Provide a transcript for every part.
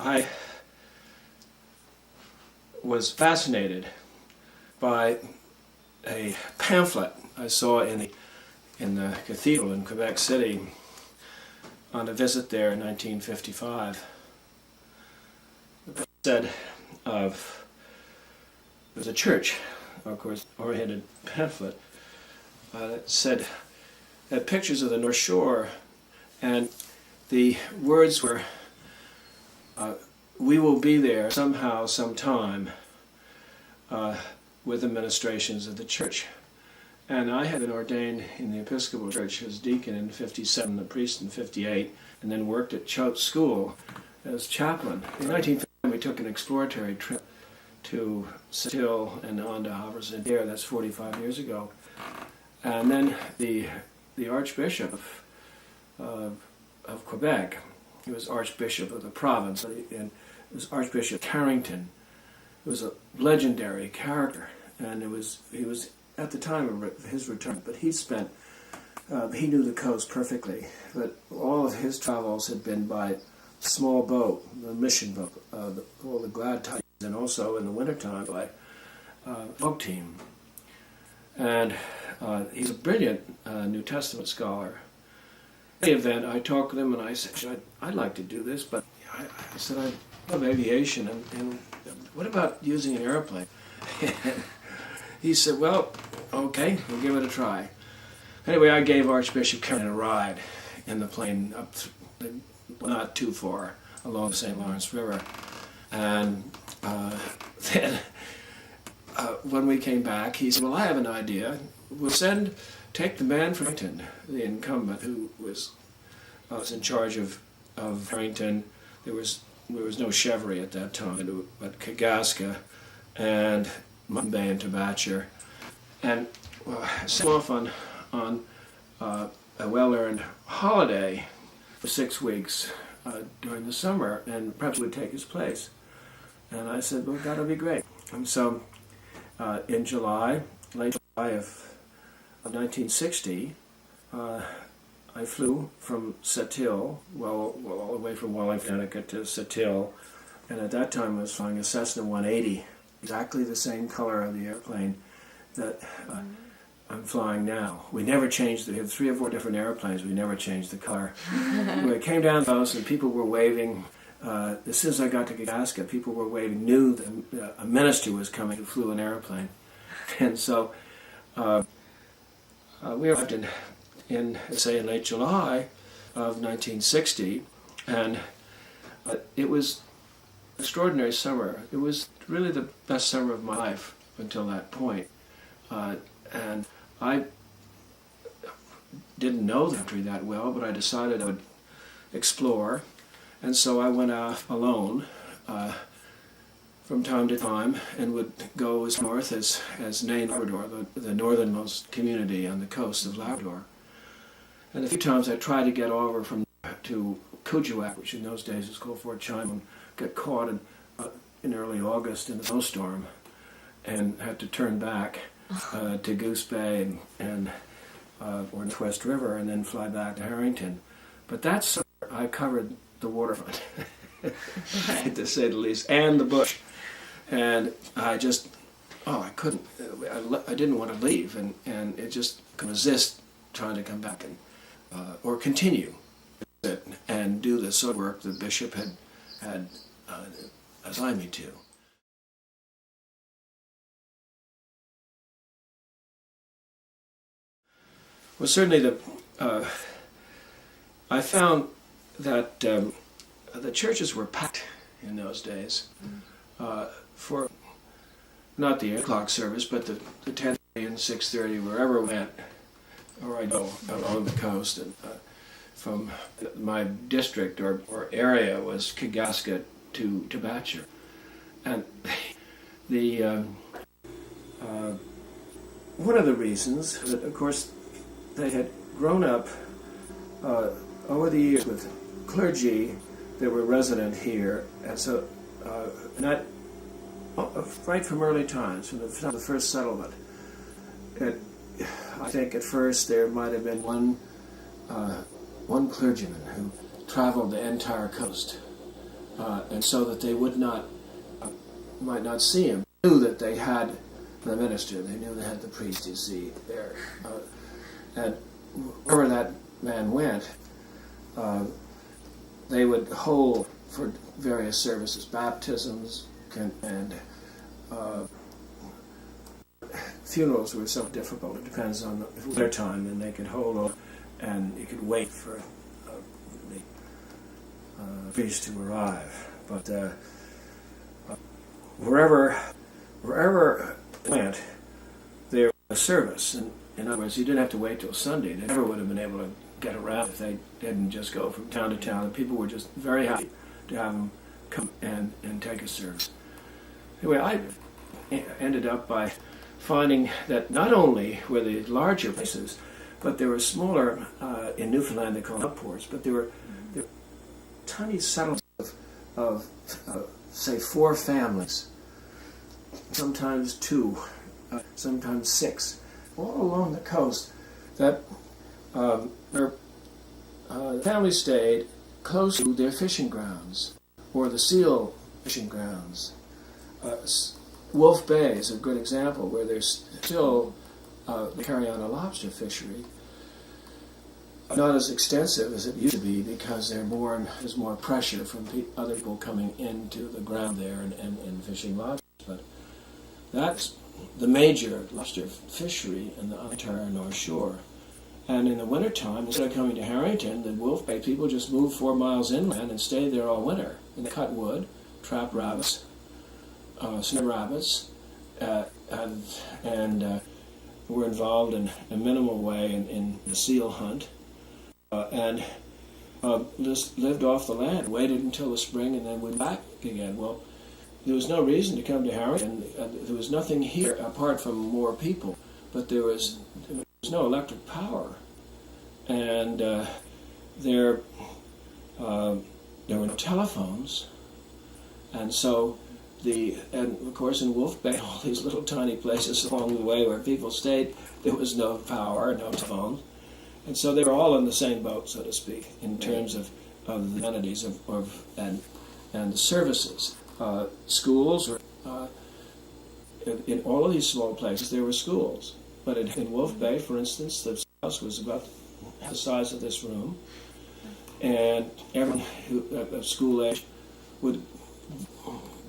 I was fascinated by a pamphlet I saw in the cathedral in Quebec City on a visit there in 1955. It said it was a church, of course, oriented pamphlet that said had pictures of the North Shore, and the words were, "We will be there somehow, sometime, with the ministrations of the church." And I had been ordained in the Episcopal Church as deacon in 57, a priest in 58, and then worked at Choate School as chaplain. In 1950, we took an exploratory trip to Sept-Îles and on to Harbour. That's 45 years ago. And then the Archbishop of Quebec, he was Archbishop of the province, and it was Archbishop Harrington. It was a legendary character, and he was at the time of his return, but he knew the coast perfectly. But all of his travels had been by small boat, the mission boat, all the glad tidings, and also in the wintertime by boat team. And he's a brilliant New Testament scholar. In the event, I talked with him and I said, I'd like to do this, but I said, I love aviation, and what about using an airplane? He said, well, okay, we'll give it a try. Anyway, I gave Archbishop Karen a ride in the plane up, not too far, along the St. Lawrence River. And then when we came back, he said, well, I have an idea. We'll take the man from Harrington, the incumbent who was in charge of Harrington. There was no Chevrolet at that time, but Kagaska and Mutton Bay and Tabatcher, and sent off on a well-earned holiday for 6 weeks during the summer, and perhaps would take his place. And I said, well, that'll be great. And so in July, late July of 1960, I flew from Sept-Îles, all the way from Wellington, Connecticut to Sept-Îles, and at that time I was flying a Cessna 180, exactly the same color of the airplane that I'm flying now. We never changed we had 3 or 4 different airplanes, we never changed the color. When I came down the house and people were waving, as soon as I got to Kagaska, people were waving, knew that a minister was coming who flew an airplane. And so we arrived in late July of 1960, and it was an extraordinary summer. It was really the best summer of my life until that point. And I didn't know the country that well, but I decided I would explore, and so I went out alone from time to time and would go as north as Nain, Labrador, the northernmost community on the coast of Labrador. And a few times I tried to get over to Kuujjuaq, which in those days was called Fort Chime, and got caught in early August in a snowstorm and had to turn back to Goose Bay or Northwest River and then fly back to Harrington. But that summer I covered the waterfront, to say the least, and the bush. And I just, I couldn't, I didn't want to leave, and it just couldn't resist trying to come back or continue and do the sort of work the bishop had assigned me to. Well, certainly I found that the churches were packed in those days for not the 8 o'clock service, but the 10:30 and 6:30, wherever we went, or I go along the coast. And from my district or area was Kagaska to Tabatcher. And one of the reasons that, of course, they had grown up over the years with clergy that were resident here, and so right from early times, from the first settlement. I think at first there might have been one clergyman who traveled the entire coast and so that they might not see him. They knew that they had the minister. They knew they had the priest. You see there, and wherever that man went, they would hold for various services, baptisms, and funerals were so difficult. It depends on their time, and they could hold, and you could wait for the priest to arrive. But wherever it went, there was a service. And in other words, you didn't have to wait till Sunday. They never would have been able to get around if they didn't just go from town to town. And people were just very happy to have them come and take a service. Anyway, I ended up by finding that not only were the larger places, but there were smaller, in Newfoundland they call them outports, but there were tiny settlements of say 4 families, sometimes 2, sometimes 6, all along the coast, that the families stayed close to their fishing grounds, or the seal fishing grounds. Wolf Bay is a good example where there's still they carry on a lobster fishery, not as extensive as it used to be because there's more pressure from other people coming into the ground there and fishing lobsters. But that's the major lobster fishery in the entire North Shore. And in the wintertime, instead of coming to Harrington, the Wolf Bay people just moved 4 miles inland and stayed there all winter. And they cut wood, trap rabbits, snare rabbits, and were involved in a minimal way in the seal hunt, and just lived off the land, waited until the spring, and then went back again. Well, there was no reason to come to Harrington. There was nothing here apart from more people, but there was no electric power, and there were no telephones, and so and of course in Wolf Bay, all these little tiny places along the way where people stayed, there was no power, no phones, and so they were all in the same boat, so to speak, in terms of the amenities and the services. Schools were in all of these small places. There were schools, but in Wolf Bay, for instance, the house was about the size of this room, and everyone who of school age would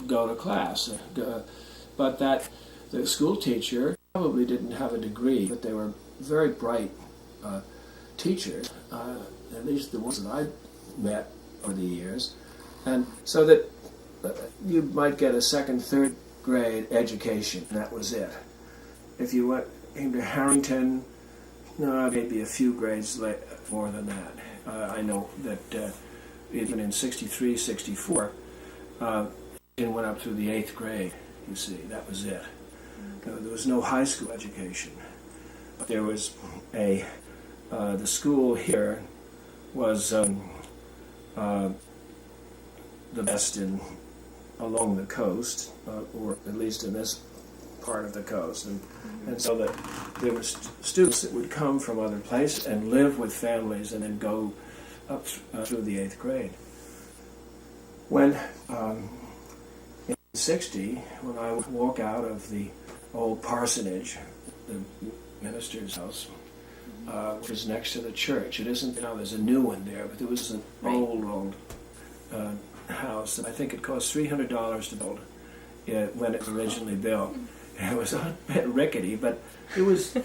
go to class, but that the school teacher probably didn't have a degree, but they were very bright teachers, at least the ones that I met over the years, and so that you might get a 2nd, 3rd grade education, and that was it. If you came to Harrington, maybe a few grades more than that. I know that even in 63, 64, and went up through the 8th grade, you see, that was it. There was no high school education. There was the school here was the best along the coast, or at least in this part of the coast. And so that there were students that would come from other places and live with families and then go up through the 8th grade. When in 60, when I would walk out of the old parsonage, the minister's house, which was next to the church. It isn't now, there's a new one there, but there was an old house that I think it cost $300 to build when it was originally built. And it was a bit rickety, but it was,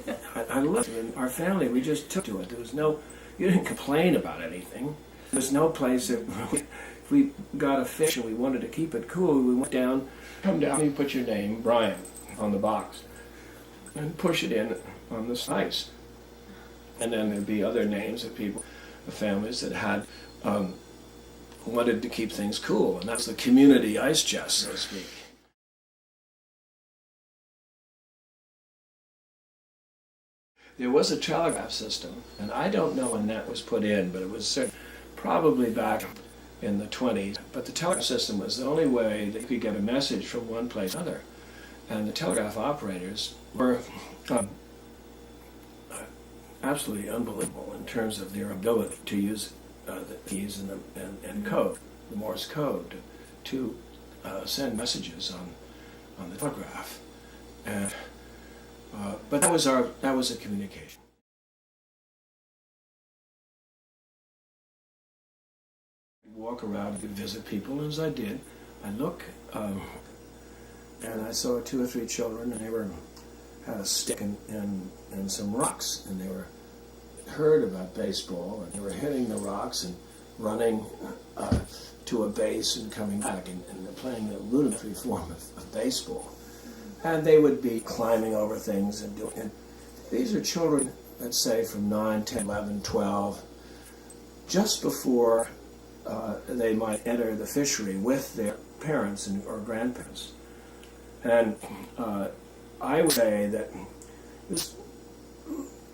I loved it. And our family, we just took to it. There was you didn't complain about anything. There was no place that, if we got a fish and we wanted to keep it cool, we went down, come down, you put your name, Bryan, on the box, and push it in on the ice. And then there'd be other names of people, of families that had wanted to keep things cool, and that's the community ice chest, so to speak. There was a telegraph system, and I don't know when that was put in, but it was probably back in the 20s. But the telegraph system was the only way that you could get a message from one place to another. And the telegraph operators were absolutely unbelievable in terms of their ability to use the keys and code, the Morse code, to send messages on the telegraph, and but that was a communication. Walk around and visit people, and as I did, I look, and I saw 2 or 3 children, and they had a stick and some rocks, and they were heard about baseball, and they were hitting the rocks and running to a base and coming back, and they're playing a rudimentary form of baseball. And they would be climbing over things and doing. And these are children, let's say, from 9, 10, 11, 12, just before they might enter the fishery with their parents or grandparents. And I would say that it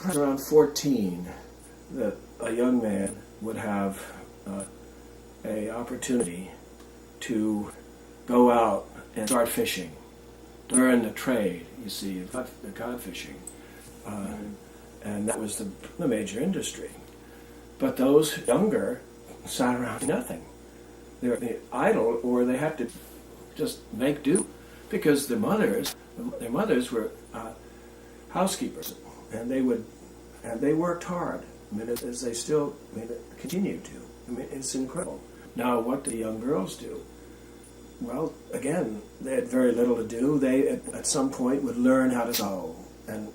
was around 14 that a young man would have a opportunity to go out and start fishing, learn the trade, you see, the cod fishing. And that was the major industry. But those younger sat around doing nothing. They were idle, or they had to just make do, because their mothers were housekeepers, and they worked hard. I mean, as they still continue to. I mean, it's incredible. Now, what do the young girls do? Well, again, they had very little to do. They, at some point, would learn how to sew and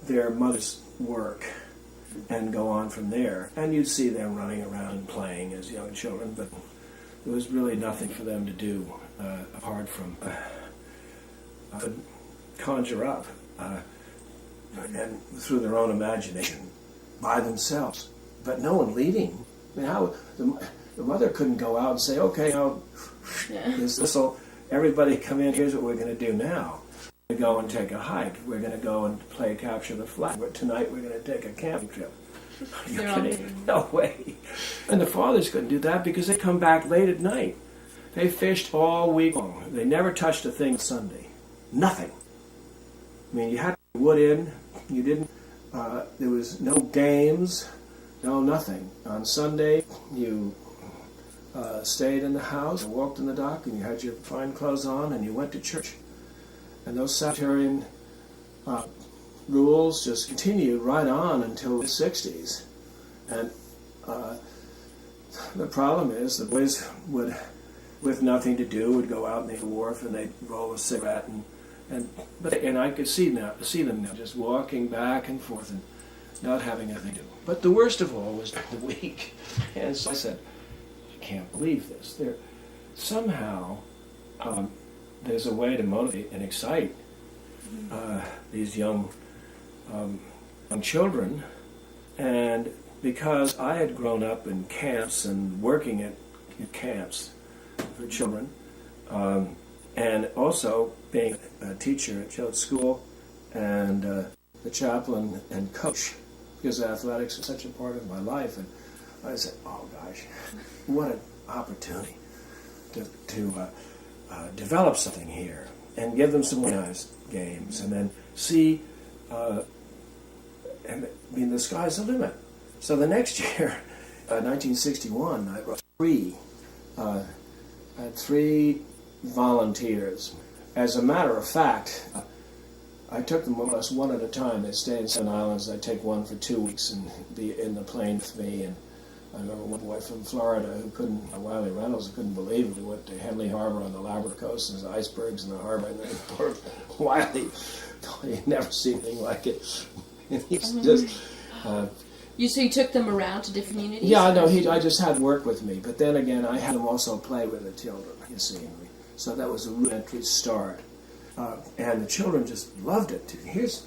their mother's work, and go on from there. And you'd see them running around and playing as young children, but there was really nothing for them to do apart from conjure up and through their own imagination by themselves, but no one leading. I mean, how the mother couldn't go out and say, "Okay, now this'll everybody come in. Here's what we're going to do now. We're going to go and take a hike. We're going to go and play capture the flag. Tonight we're going to take a camping trip." Are you kidding? No way. And the fathers couldn't do that because they come back late at night. They fished all week long. They never touched a thing Sunday. Nothing. I mean, you had to wood in. You didn't. There was no games. No nothing. On Sunday, you stayed in the house, and walked in the dock, and you had your fine clothes on, and you went to church. And those Sabbatarian rules just continued right on until the 60s. And the problem is the boys would, with nothing to do, would go out in the wharf and they'd roll a cigarette, and I could see them now just walking back and forth and not having anything to do. But the worst of all was during the week. And so I said, I can't believe this. Somehow there's a way to motivate and excite these young children, and because I had grown up in camps and working at camps for children, and also being a teacher at Choate School and the chaplain and coach, because athletics was such a part of my life, and I said, oh gosh, what an opportunity to develop something here and give them some organized games, and then see, and I mean, the sky's the limit. So the next year, 1961, I wrote I had 3 volunteers. As a matter of fact, I took them more or less one at a time. They stayed in 7 islands. I'd take one for 2 weeks and be in the plane with me. And I remember one boy from Florida who Wiley Reynolds, who couldn't believe it. We went to Harrington Harbor on the Labrador coast, and there's icebergs in the harbor. And then poor Wiley, he'd never seen anything like it. And he's just... So you took them around to different communities? Yeah, no, I just had work with me. But then again, I had him also play with the children, you see. So that was a rudimentary start. And the children just loved it. Here's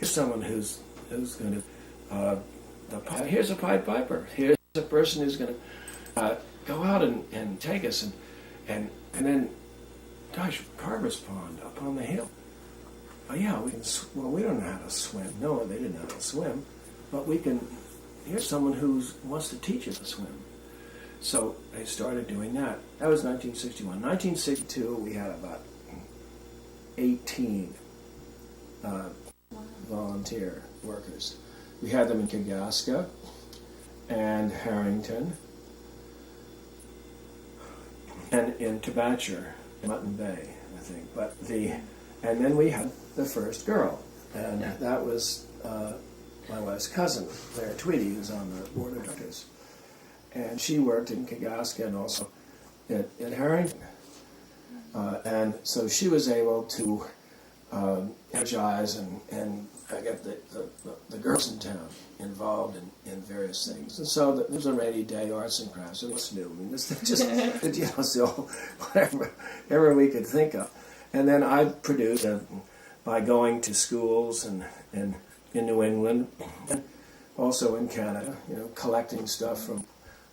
someone who's going to... here's a Pied Piper. Here's a person who's going to go out and take us. And then, gosh, Carver's Pond up on the hill. Oh, yeah, we can. Well, we don't know how to swim. No, they didn't know how to swim. But we can. Here's someone who wants to teach us to swim. So they started doing that. That was 1961. 1962, we had about 18 volunteer workers. We had them in Kagaska, and Harrington, and in Tabachar, Mutton Bay, I think. And then we had the first girl, and that was my wife's cousin, Claire Tweedy, who's on the board of directors. And she worked in Kagaska and also at Harrington. And so she was able to energize and get the girls in town involved in various things. And so there was a rainy day, arts and crafts. It was new. I mean, this just, so whatever we could think of. And then I produced by going to schools and in New England, and also in Canada, collecting stuff from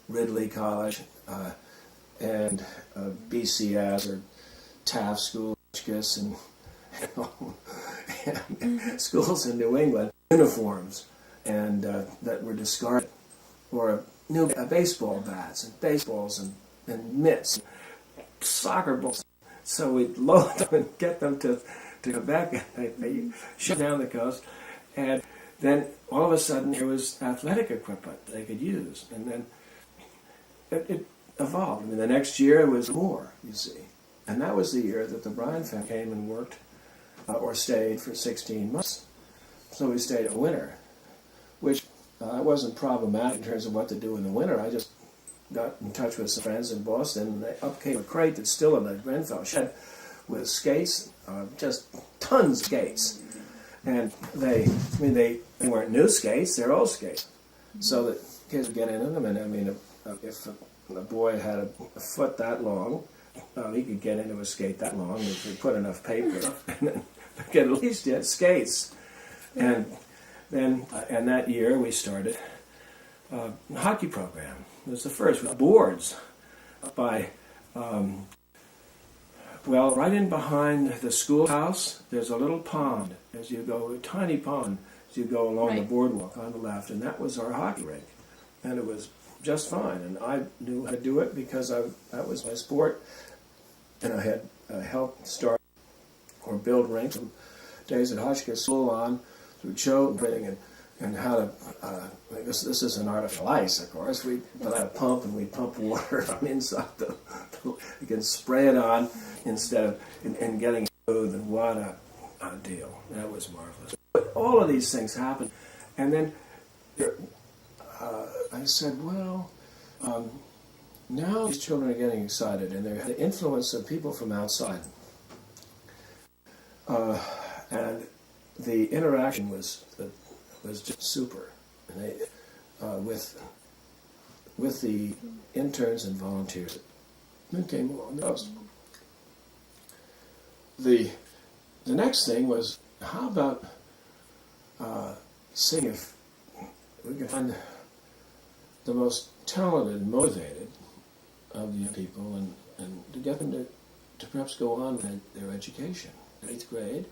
Ridley College and BCS or Taft School, and schools in New England, uniforms and that were discarded, or new baseball bats and baseballs and mitts, soccer balls. So we'd load them and get them to Quebec, and they shut down the coast, and then all of a sudden there was athletic equipment they could use, and then it evolved. I mean, the next year it was more, you see. And that was the year that the Bryan family came and worked or stayed for 16 months. So we stayed in winter, which wasn't problematic in terms of what to do in the winter. I just got in touch with some friends in Boston, and they up came a crate that's still in the Grenfell shed with skates, just tons of skates. And they weren't new skates, they're old skates. So that kids would get into them, and I mean, if a boy had a foot that long, he could get into a skate that long if we put enough paper and then get at least get skates. And then that year we started a hockey program. It was the first with boards by, right in behind the schoolhouse, there's a little pond as you go, a tiny pond as you go along the boardwalk on the left, and that was our hockey rink. And it was just fine, and I knew how to do it because that was my sport, and I had helped start or build rinks from days at Hotchkiss School on through Choate and how to. This is an artificial ice, of course. But I had a pump, and we pump water from inside you can spray it on instead of and getting smooth, and what a deal! That was marvelous. But all of these things happened, and then. I said, now these children are getting excited, and they're the influence of people from outside. And the interaction was just super. And they, with the interns and volunteers that came along the coast. The next thing was, how about seeing if we could find the most talented and motivated of the young people and to get them to perhaps go on with their education. 8th grade,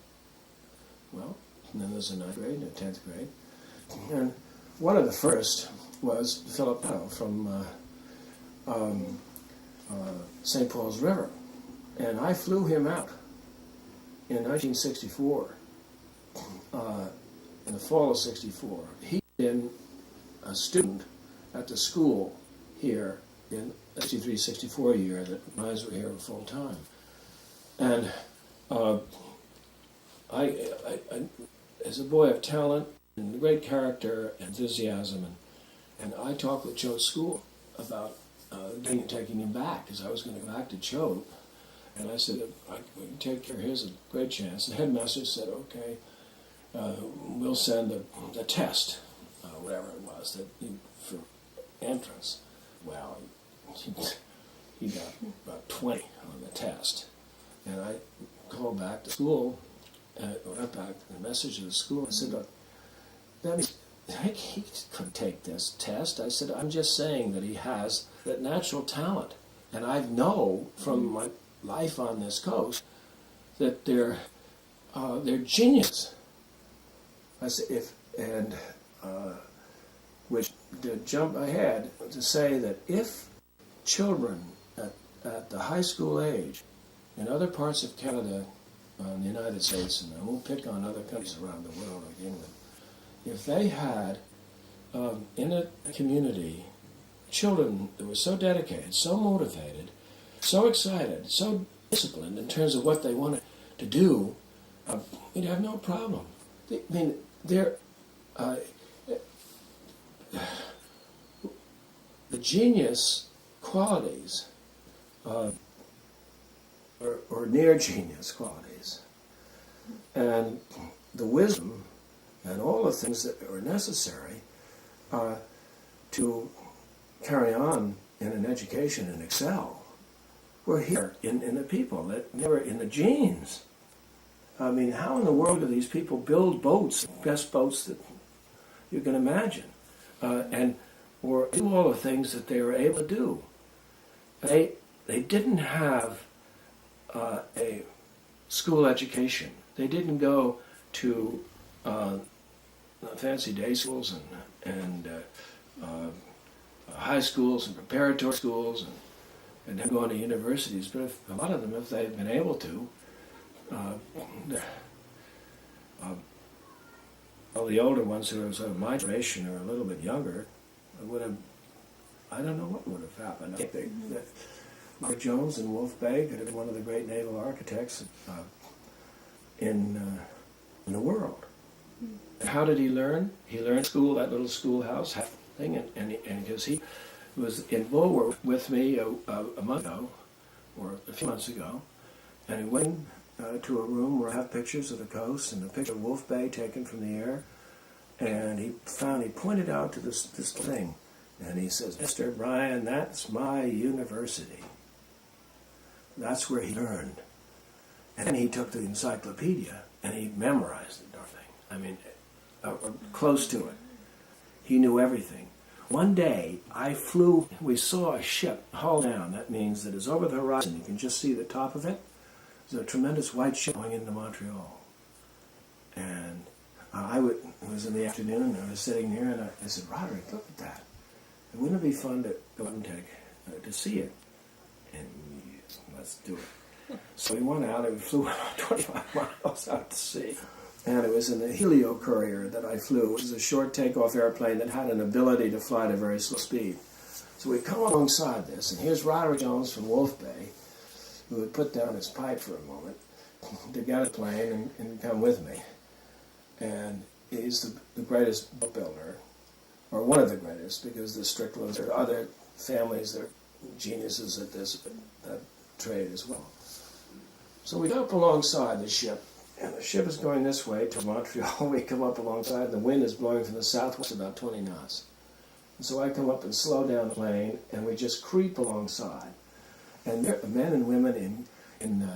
and then there's a 9th grade and a 10th grade. And one of the first was Philip Nadeau from St. Paul's River. And I flew him out in 1964, in the fall of 64. He'd been a student at the school here in the 63-64 year that mine were here full time. And I, as a boy of talent and great character, enthusiasm, and I talked with Choate School about taking him back, because I was going to go back to Choate. And I said, we can take care, here's a great chance. The headmaster said, okay, we'll send the test, whatever it was, for entrance. Well, he got about 20 on the test. And I called back to school, went back the message to the school. I said, look, that means he couldn't take this test. I said, I'm just saying that he has that natural talent. And I know from my life on this coast that they're genius. I said, which to jump ahead to say that if children at the high school age in other parts of Canada, the United States, and I won't pick on other countries around the world like England, if they had in a community, children that were so dedicated, so motivated, so excited, so disciplined in terms of what they wanted to do, we'd have no problem. I mean, they're the genius qualities, or near genius qualities, and the wisdom and all the things that are necessary to carry on in an education and excel were here in the people, that never in the genes. I mean, how in the world do these people build boats, best boats that you can imagine, or do all the things that they were able to do? They didn't have a school education. They didn't go to fancy day schools and high schools and preparatory schools and then going to universities. But a lot of them, if they'd been able to, well, the older ones who are sort of my generation or a little bit younger would have, I don't know what would have happened. I think that Mark Jones in Wolf Bay could have been one of the great naval architects in the world. And how did he learn? He learned school, that little schoolhouse thing, and because he was in Bulwer with me a month ago, or a few months ago, and he went to a room where I have pictures of the coast and a picture of Wolf Bay taken from the air, and he pointed out to this thing, and he says, "Mr. Bryan, that's my university." That's where he learned. And then he took the encyclopedia and he memorized the darn thing. I mean, close to it. He knew everything. One day, we saw a ship hull down. That means that it's over the horizon. You can just see the top of it. There's a tremendous white ship going into Montreal. And it was in the afternoon, and I was sitting there, and I said, "Roderick, look at that. Wouldn't it be fun to go out and to see it?" And let's do it. So we went out and we flew 25 miles out to sea. And it was in the Helio Courier that I flew, which is a short takeoff airplane that had an ability to fly at a very slow speed. So we come alongside this, and here's Roderick Jones from Wolf Bay, who had put down his pipe for a moment to get a plane and come with me. And he's the greatest boat builder, or one of the greatest, because the Stricklands or other families that are geniuses at this trade as well. So we go up alongside the ship, and the ship is going this way to Montreal. We come up alongside, and the wind is blowing from the southwest about 20 knots. And so I come up and slow down the plane, and we just creep alongside. And there are men and women in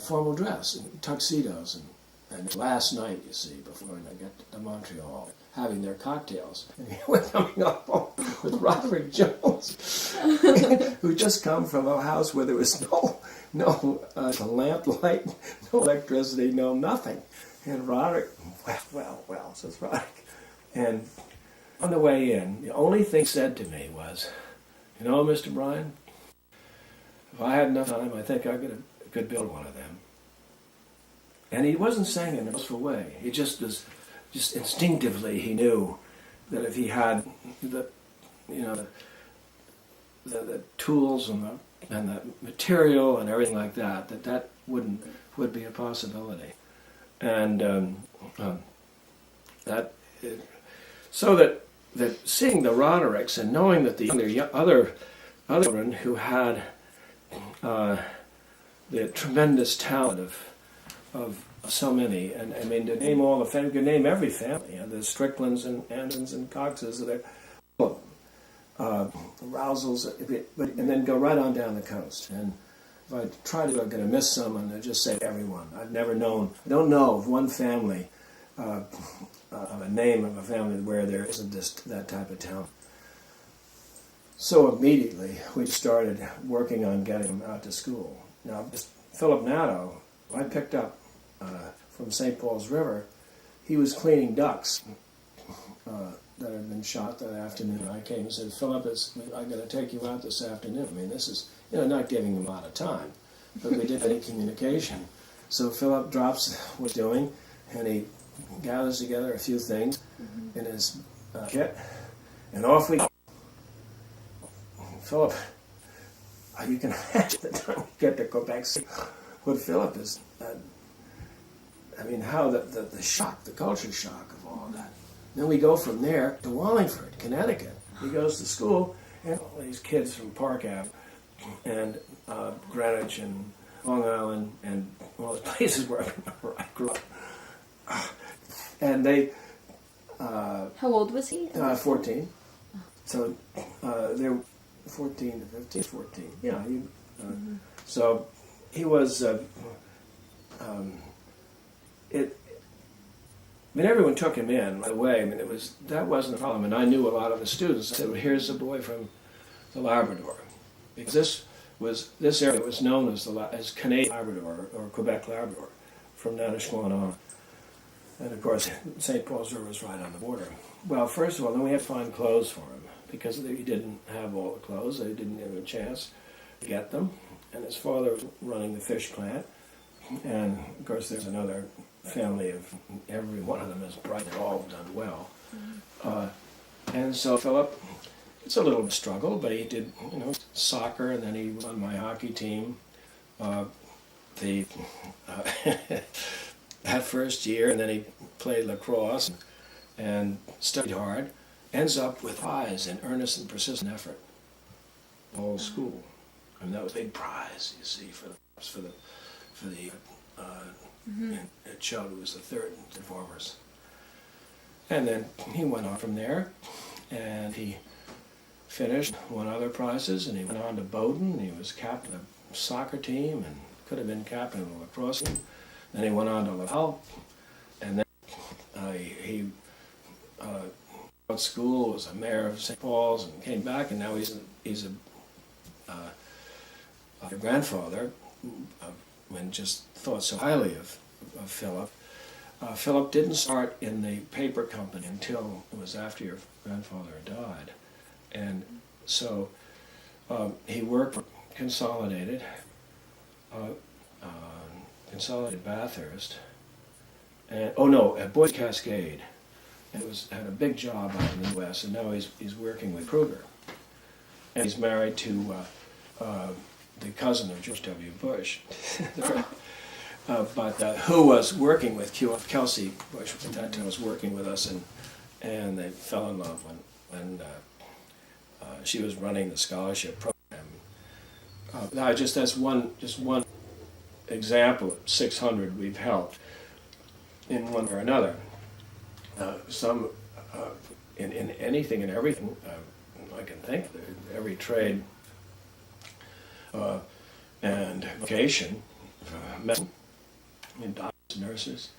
formal dress, in tuxedos, and last night, you see, before I get to Montreal, having their cocktails. And we're coming up with Roderick Jones, who just come from a house where there was no lamp light, no electricity, no nothing. And Roderick, well, says Roderick. And on the way in, the only thing said to me was, "You know, Mr. Bryan, if I had enough time, I think I could build one of them." And he wasn't saying it in a boastful way. He just instinctively he knew that if he had the tools and the material and everything like that would be a possibility. And so that seeing the Rodericks and knowing that the other children who had the tremendous talent of so many, and I mean, to name all the families, you could name every family, the Stricklands and Andersons and Coxes, all of them, Rousels, and then go right on down the coast. And if I try to, I'm going to miss someone, I just say everyone. I don't know of one family, of a name of a family where there isn't that type of talent. So immediately we started working on getting them out to school. Now, Philip Nadeau, I picked up from St. Paul's River. He was cleaning ducks that had been shot that afternoon. I came and said, "Philip, I'm going to take you out this afternoon." I mean, this is, not giving him a lot of time, but we did any communication. So Philip drops what he's doing, and he gathers together a few things in his kit, and off we go. Philip, you can imagine the time we get to Quebec City, what Philip is, I mean, how the shock, the culture shock of all that. Then we go from there to Wallingford, Connecticut. He goes to school, and all these kids from Park Ave and Greenwich and Long Island and all the places where I grew up. And they... How old was he? 14. So they were 14 to 15, 14. Yeah. So he was... I mean, everyone took him in right away. I mean, that wasn't a problem. And I knew a lot of the students. I said, well, here's a boy from the Labrador. Because this area was known as Canadian Labrador or Quebec Labrador from Nanashquan on. And of course, St. Paul's River was right on the border. Well, first of all, then we had to find clothes for him because he didn't have all the clothes. They didn't have a chance to get them. And his father was running the fish plant. And of course, there's another family of every one of them is bright. They've all done well. And so Philip, it's a little struggle, but he did, soccer, and then he was on my hockey team. That first year, and then he played lacrosse and studied hard. Ends up with prize in earnest and persistent effort. The whole school, and that was a big prize, you see, for the it showed it was the third performers. And then he went on from there, and he finished, won other prizes, and he went on to Bowdoin. He was captain of the soccer team and could have been captain of the lacrosse team. Then he went on to Laval, and then he went to school, was a mayor of St. Paul's, and came back, and now he's a grandfather, and just thought so highly of Philip. Philip didn't start in the paper company until it was after your grandfather died. And so he worked for Consolidated Bathurst, and at Boyd Cascade. And had a big job out in the West, and now he's working with Kruger. And he's married to the cousin of George W. Bush, who was working with Kelsey Bush at that time, was working with us, and they fell in love when she was running the scholarship program. That's one example of 600 we've helped in one or another. Some in anything and everything I can think of, every trade and vocation, medicine, doctors, nurses,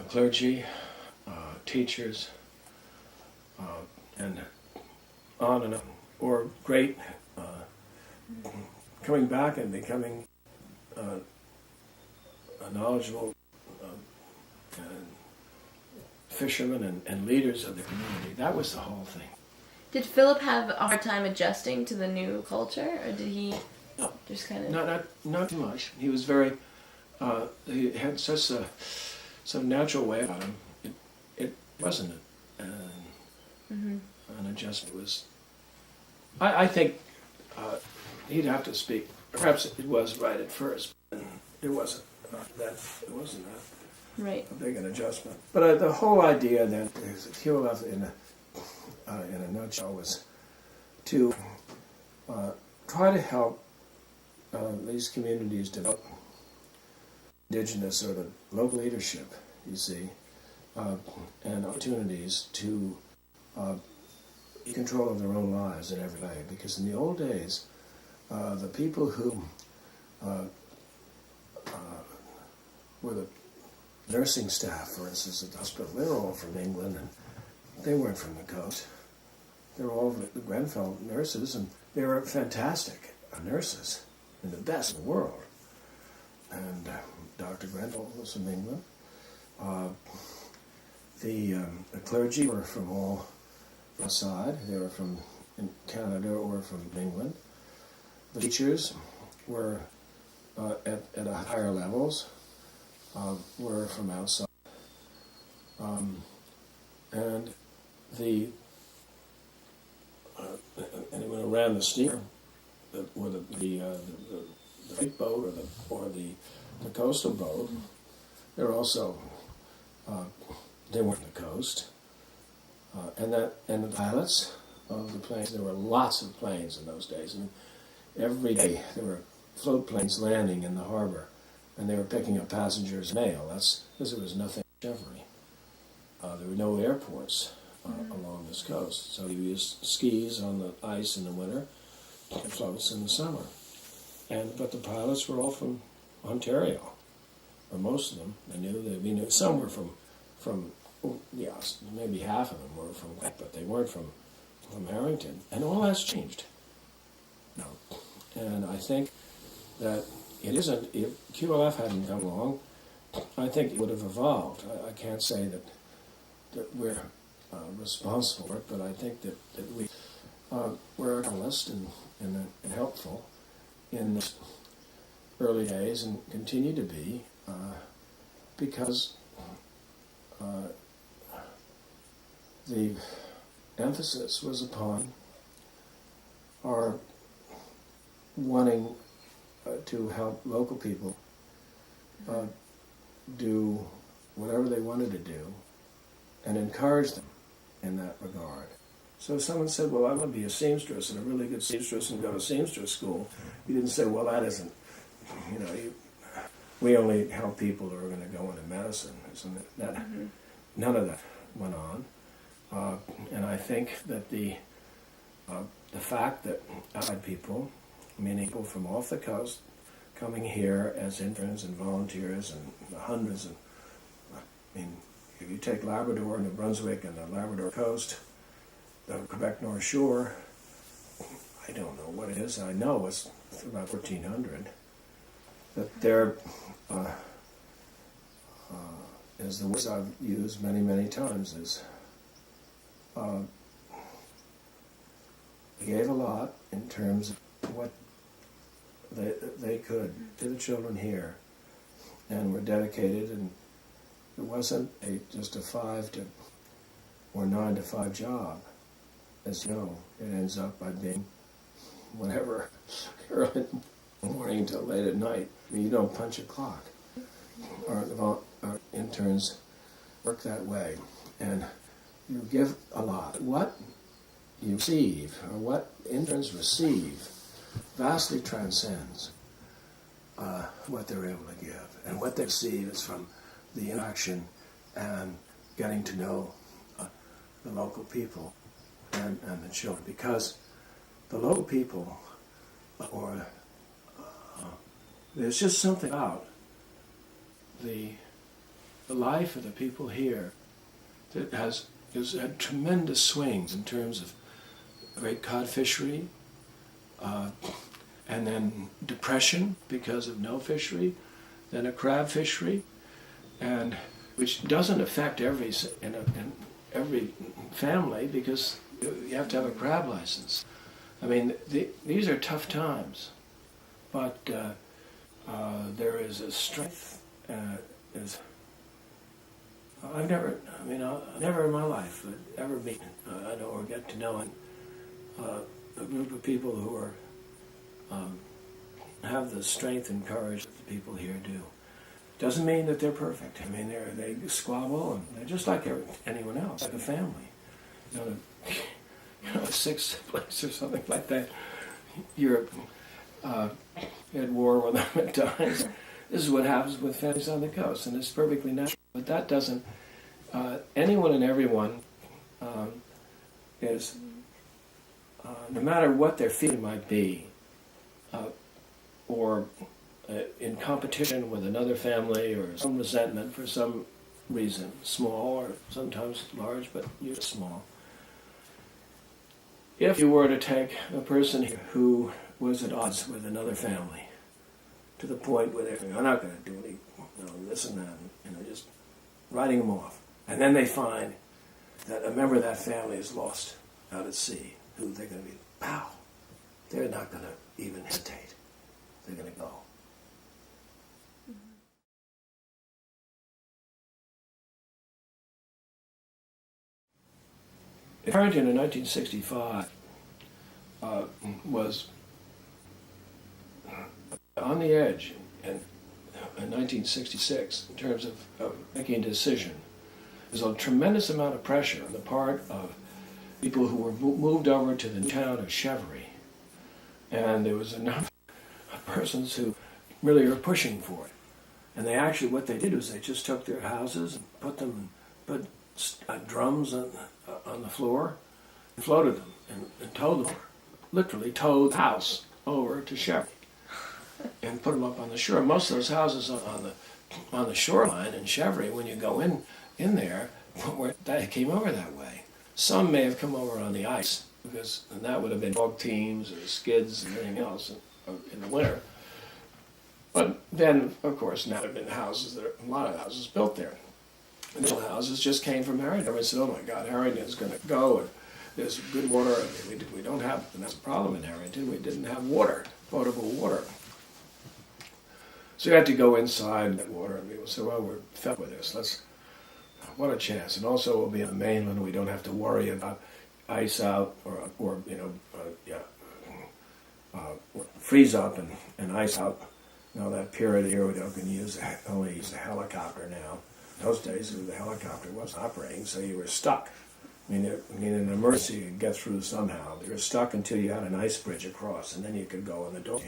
clergy, teachers, and on and on, or great coming back and becoming a knowledgeable fishermen and leaders of the community. That was the whole thing. Did Philip have a hard time adjusting to the new culture, or did he just kind of... Not too much. He was very, he had such a natural way about him. It wasn't an adjustment. It was, I think he'd have to speak. Perhaps it was right at first, but it wasn't that right. a big an adjustment. But the whole idea then is that he left in a nutshell was to try to help these communities develop indigenous or the local leadership, you see, and opportunities to be in control of their own lives in every way. Because in the old days, the people who were the nursing staff, for instance, at the hospital, they were all from England, and they weren't from the coast. They were all the Grenfell nurses, and they were fantastic nurses, and the best in the world. And Dr. Grenfell was from England. The clergy were from all outside. They were from Canada or from England. The teachers were at higher levels, were from outside. And the anyone who ran the steamer, or the freight boat, or the coastal boat, they're also they weren't on the coast, and the pilots of the planes. There were lots of planes in those days, and every day there were float planes landing in the harbor, and they were picking up passengers' mail. That's because there was nothing chivalry. There were no airports along this coast, so you used skis on the ice in the winter and floats in the summer. But the pilots were all from Ontario, or most of them. We knew some were from maybe half of them were from Quebec, but they weren't from Harrington, and all that's changed. No, and I think that it isn't. If QLF hadn't come along, I think it would have evolved. I can't say that we're responsible for it, but I think that we were honest and helpful in the early days, and continue to be, because the emphasis was upon our wanting to help local people do whatever they wanted to do, and encourage them in that regard. So if someone said, well, I want to be a seamstress, and a really good seamstress, and go to seamstress school, you didn't say, well, that isn't, we only help people who are going to go into medicine. None of that went on. And I think that the fact that outside people, meaning people from off the coast, coming here as interns and volunteers, and hundreds of, if you take Labrador, New Brunswick, and the Labrador coast, the Quebec North Shore, I don't know what it is. I know it's about 1,400. That there is the words I've used many, many times is they gave a lot in terms of what they could to the children here, and were dedicated, and it wasn't just a 5 to or 9 to 5 job. As you know, it ends up by being whatever, early in the morning until late at night. You don't punch a clock. Our interns work that way, and you give a lot. What you receive, or what interns receive, vastly transcends what they're able to give. And what they receive is from the interaction and getting to know the local people and the children. Because the local people, there's just something about the life of the people here that has had tremendous swings in terms of great cod fishery, and then depression because of no fishery, then a crab fishery, and which doesn't affect every family, because you have to have a crab license. These are tough times, but there is a strength. I've never in my life ever meet or get to know a group of people who are have the strength and courage that the people here do. Doesn't mean that they're perfect. They squabble, and they're just like anyone else, like a family. Six siblings or something like that. You're at war with them at times. This is what happens with families on the coast, and it's perfectly natural. But that doesn't. Anyone and everyone is, no matter what their feeling might be, or in competition with another family, or some resentment for some reason, small or sometimes large, but usually small. If you were to take a person who was at odds with another family, to the point where they're saying, I'm not going to do any, this and that, just writing them off. And then they find that a member of that family is lost out at sea, who they're going to be, pow, they're not going to even hesitate. They're going to go. Harrington in 1965 was on the edge in 1966 in terms of making a decision. There's a tremendous amount of pressure on the part of people who were moved over to the town of Chevry. And there was a number of persons who really were pushing for it. And they actually, what they did was they just took their houses and put drums on the floor and floated them and towed them, literally towed the house over to Chevry and put them up on the shore. Most of those houses on the shoreline in Chevry, when you go in there, they came over that way. Some may have come over on the ice, and that would have been dog teams or skids and everything else in the winter. But then, of course, now there have been a lot of houses built there. And the houses just came from Harrington. Everybody said, oh my God, Harrington's going to go, and there's good water. We don't have, and that's a problem in Harrington, we didn't have water, potable water. So you had to go inside and get water, and people said, well, we're fed with this. What a chance. And also we'll be on the mainland, we don't have to worry about ice out or freeze up and ice out. That period of year we only use a helicopter now. In those days the helicopter wasn't operating, so you were stuck. In an emergency you could get through somehow. You were stuck until you had an ice bridge across, and then you could go on the door.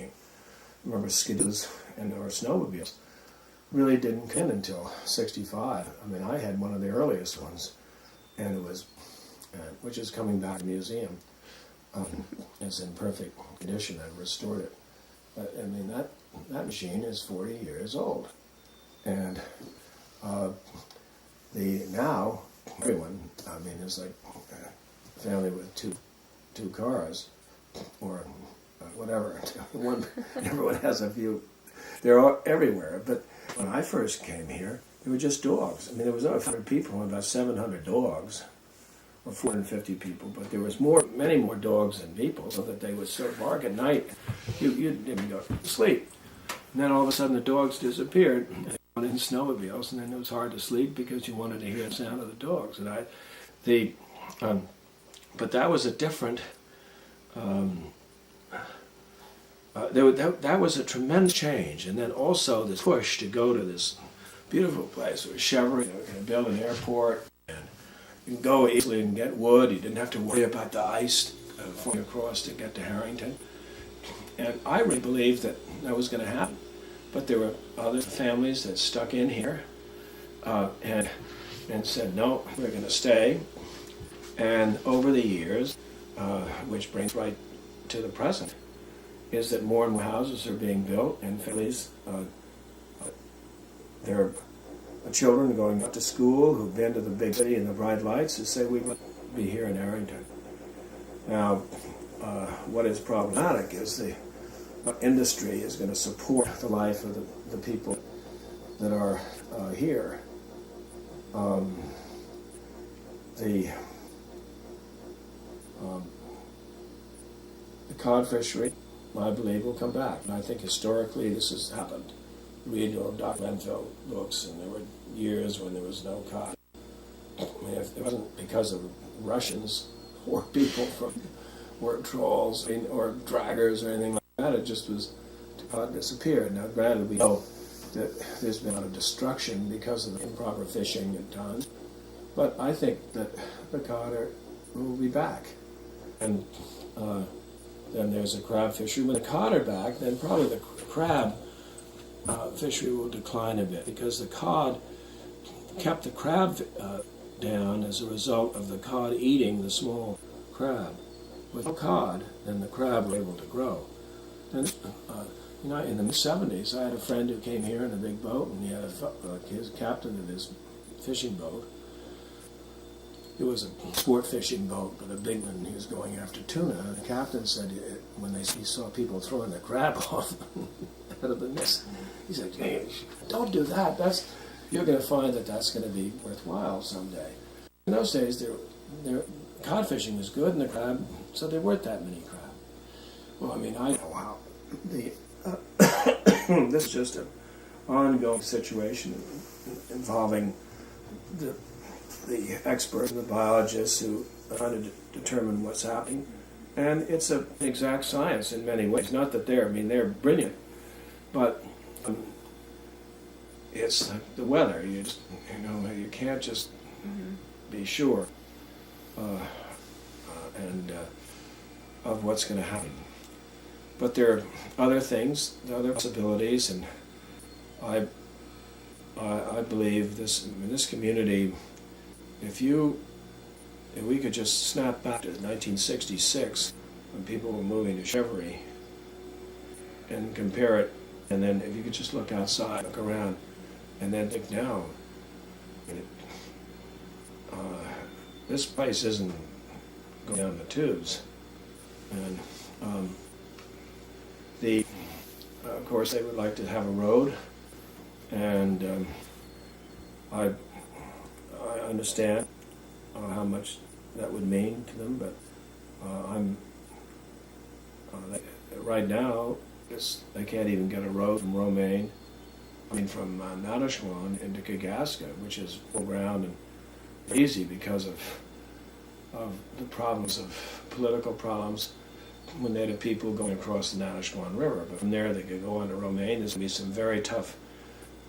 Remember skids or snowmobiles really didn't come in until 65. I had one of the earliest ones, and it was, which is coming back to the museum. It's in perfect condition. I've restored it. But, that machine is 40 years old. And now, everyone, it's like a family with two cars, or whatever. Everyone has a few. They're all everywhere. But when I first came here, there were just dogs. There was over 500 people and about 700 dogs, or 450 people. But there was many more dogs than people, so that they would sort of bark at night. You didn't go to sleep. And then all of a sudden the dogs disappeared. And they went in snowmobiles, and then it was hard to sleep because you wanted to hear the sound of the dogs. And but that was a different. That was a tremendous change, and then also this push to go to this beautiful place where Chevry, going to build an airport, and you can go easily and get wood. You didn't have to worry about the ice falling across to get to Harrington. And I really believed that was going to happen. But there were other families that stuck in here and said, no, we're going to stay. And over the years, which brings right to the present, is that more and more houses are being built, and families, their children going up to school who've been to the big city and the bright lights, who say we want to be here in Harrington. Now, what is problematic is the industry is going to support the life of the people that are here. The cod fishery, I believe, will come back. And I think historically this has happened. Read Dr. Lenfield books, and there were years when there was no cod. If it wasn't because of Russians or people from work trolls or draggers or anything like that, it just was, cod disappeared. Now granted, we know that there's been a lot of destruction because of improper fishing at times, but I think that the cod will be back. And then there's a crab fishery. When the cod are back, then probably the crab fishery will decline a bit, because the cod kept the crab down as a result of the cod eating the small crab. With no cod, then the crab were able to grow. And in the mid-70s, I had a friend who came here in a big boat, and he had his captain of his fishing boat. It was a sport fishing boat, but a big one. He was going after tuna. And the captain said, when he saw people throwing the crab off out of the mist, he said, hey, don't do that. You're going to find that's going to be worthwhile someday. In those days, cod fishing was good, and the crab, so there weren't that many crab. Well, I know how this is just an ongoing situation involving the experts and the biologists who trying to determine what's happening. And it's an exact science in many ways. Not that they're brilliant, but it's like the weather. You can't just be sure of what's going to happen. But there are other things, other possibilities, and I believe this community. If we could just snap back to 1966 when people were moving to Chevery and compare it, and then if you could just look outside, look around, and then think now, this place isn't going down the tubes. And of course, they would like to have a road, and I understand how much that would mean to them, but right now they can't even get a road from Romaine, from Nadashwan into Kagaska, which is full ground and easy because of the problems of political problems when Native people going across the Nadashwan River. But from there they could go on to Romaine. There's going to be some very tough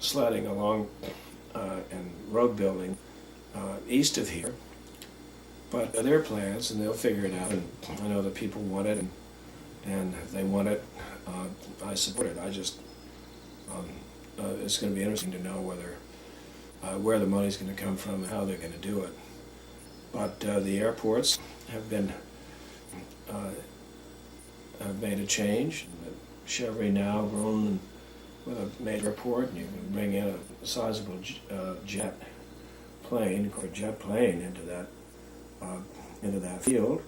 sledding along and road building east of here. But their plans, and they'll figure it out. And I know that people want it, and if they want it, I support it. I just, it's going to be interesting to know where the money's going to come from and how they're going to do it. But the airports have made a change. Chevery now grown with a major airport, and you can bring in a sizable jet plane into that field.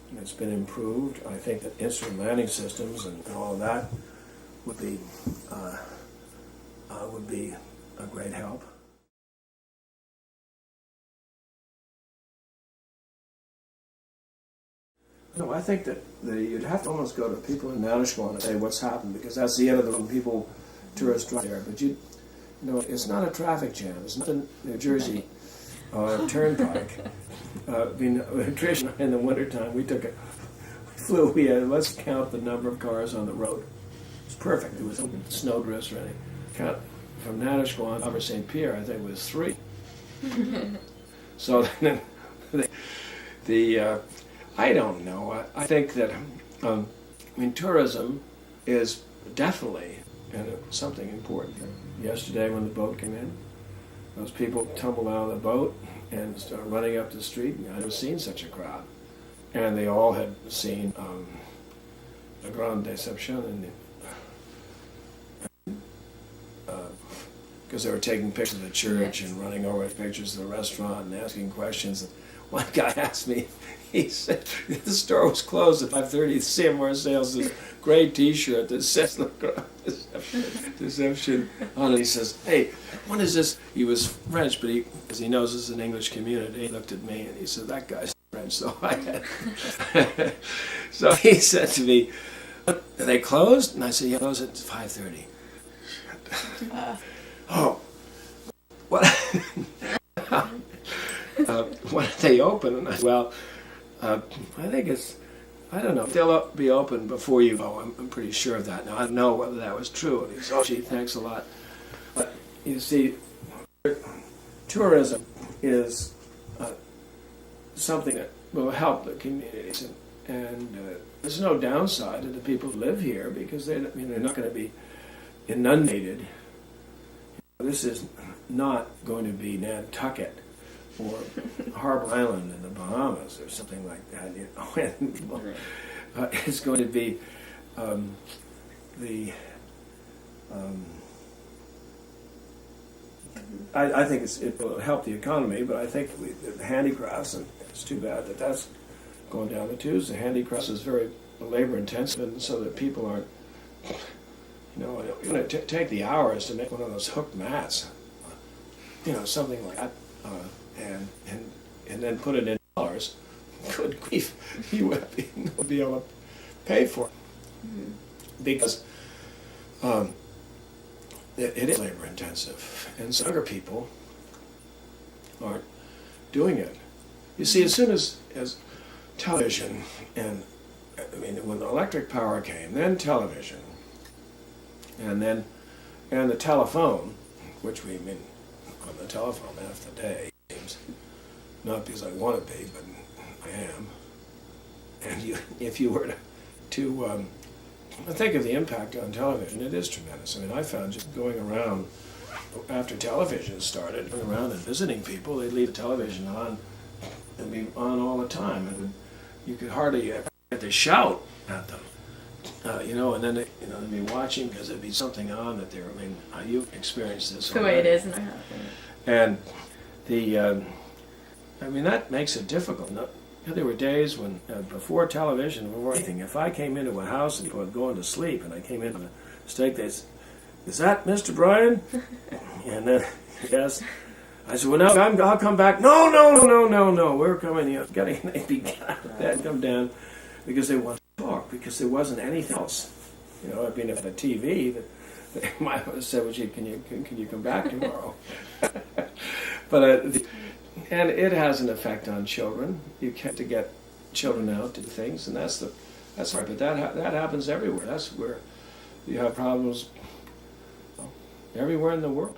And it's been improved. I think that instrument landing systems and all of that would be a great help. No, I think that you'd have to almost go to people in Nadashwan and say what's happened, because that's the end of the people, tourists drive there. But it's not a traffic jam. It's not the New Jersey Turnpike. Trish and I, in the wintertime, let's count the number of cars on the road. It's perfect. There was no snow drifts or anything. Count from Nadashwan over St. Pierre, I think it was 3. So I don't know. I think that tourism is definitely something important. Yesterday, when the boat came in, those people tumbled out of the boat and started running up the street. And I've never seen such a crowd, and they all had seen La Grande Deception, because they were taking pictures of the church and running over pictures of the restaurant and asking questions. And one guy asked me, he said, the store was closed at 5:30. CMR sales this gray T-shirt that says La Grande Deception on it. He says, "Hey, what is this?" He was French, but because he knows it's an English community, he looked at me and he said, "That guy's French." So so he said to me, "Are they closed?" And I said, "Yeah, closed at 5:30. Oh, what? When are they open? And I said, "Well, I think I don't know. They'll be open before you go. I'm pretty sure of that." Now, I don't know whether that was true. And he said, "Oh, gee, thanks a lot." But you see, tourism is something that will help the communities, and there's no downside to the people who live here, because they're not going to be inundated. This is not going to be Nantucket or Harbour Island in the Bahamas or something like that. It's going to be I think it will help the economy, but I think the handicrafts, and it's too bad that that's going down the tubes. The handicrafts is very labor intensive, and so that people aren't, going to take the hours to make one of those hooked mats, something like that, and then put it in dollars. Good grief, you would be able to pay for it, because it is labor intensive, and so younger people aren't doing it. You see, as soon as television and when the electric power came, then television, and the telephone, which we mean on the telephone half the day, not because I want to be, but I am. And if you were to think of the impact on television, it is tremendous. I mean, I found just going around after television started, going around and visiting people, they'd leave the television on. It'd be on all the time. You could hardly get to shout at them, and then they'd be watching because there'd be something on that they're. I mean, you've experienced this. The way it is in our house. And that makes it difficult. There were days when, before television, before anything, if I came into a house and people were going to sleep, and I came into the steak, they'd say, "Is that Mr. Bryan?" And then, yes. I said, "Well, no, I'll come back." No, we're coming. They'd be get out of bed, come down, because they want to talk, because there wasn't anything else. If the TV, they might have said, "Well, gee, can you come back tomorrow?" But and it has an effect on children. You can't to get children out to do things, and that's hard. But that happens everywhere. That's where you have problems everywhere in the world.